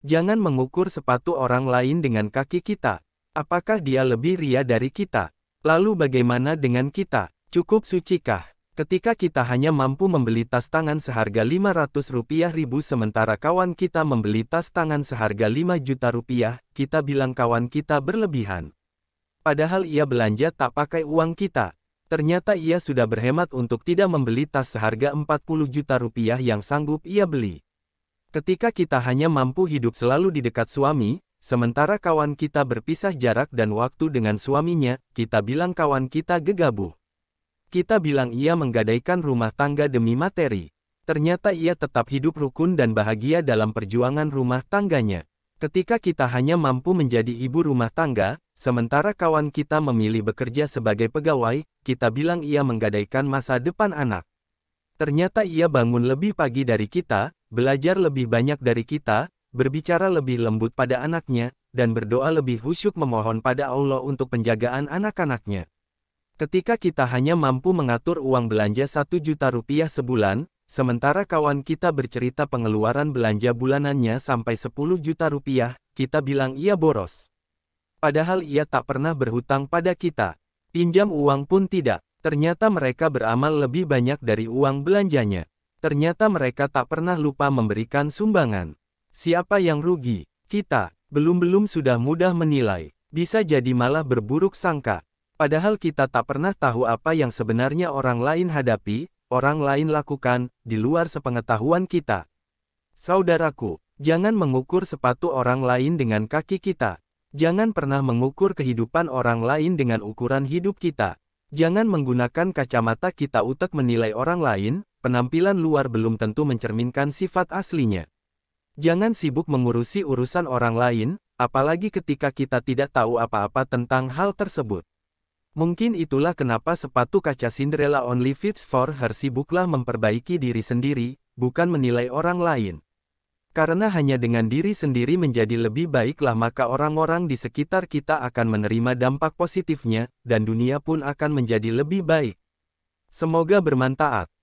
Jangan mengukur sepatu orang lain dengan kaki kita. Apakah dia lebih ria dari kita? Lalu bagaimana dengan kita? Cukup sucikah? Ketika kita hanya mampu membeli tas tangan seharga Rp500.000 sementara kawan kita membeli tas tangan seharga Rp5 juta, kita bilang kawan kita berlebihan. Padahal ia belanja tak pakai uang kita. Ternyata ia sudah berhemat untuk tidak membeli tas seharga Rp40 juta yang sanggup ia beli. Ketika kita hanya mampu hidup selalu di dekat suami, sementara kawan kita berpisah jarak dan waktu dengan suaminya, kita bilang kawan kita gegabah. Kita bilang ia menggadaikan rumah tangga demi materi. Ternyata ia tetap hidup rukun dan bahagia dalam perjuangan rumah tangganya. Ketika kita hanya mampu menjadi ibu rumah tangga, sementara kawan kita memilih bekerja sebagai pegawai, kita bilang ia menggadaikan masa depan anak. Ternyata ia bangun lebih pagi dari kita, belajar lebih banyak dari kita, berbicara lebih lembut pada anaknya, dan berdoa lebih khusyuk memohon pada Allah untuk penjagaan anak-anaknya. Ketika kita hanya mampu mengatur uang belanja Rp1 juta sebulan, sementara kawan kita bercerita pengeluaran belanja bulanannya sampai Rp10 juta, kita bilang ia boros. Padahal ia tak pernah berhutang pada kita. Pinjam uang pun tidak. Ternyata mereka beramal lebih banyak dari uang belanjanya. Ternyata mereka tak pernah lupa memberikan sumbangan. Siapa yang rugi? Kita. Belum-belum sudah mudah menilai. Bisa jadi malah berburuk sangka. Padahal kita tak pernah tahu apa yang sebenarnya orang lain hadapi, orang lain lakukan, di luar sepengetahuan kita. Saudaraku, jangan mengukur sepatu orang lain dengan kaki kita. Jangan pernah mengukur kehidupan orang lain dengan ukuran hidup kita. Jangan menggunakan kacamata kita untuk menilai orang lain, penampilan luar belum tentu mencerminkan sifat aslinya. Jangan sibuk mengurusi urusan orang lain, apalagi ketika kita tidak tahu apa-apa tentang hal tersebut. Mungkin itulah kenapa sepatu kaca Cinderella only fits for her sibuklah memperbaiki diri sendiri, bukan menilai orang lain. Karena hanya dengan diri sendiri menjadi lebih baiklah maka orang-orang di sekitar kita akan menerima dampak positifnya, dan dunia pun akan menjadi lebih baik. Semoga bermanfaat.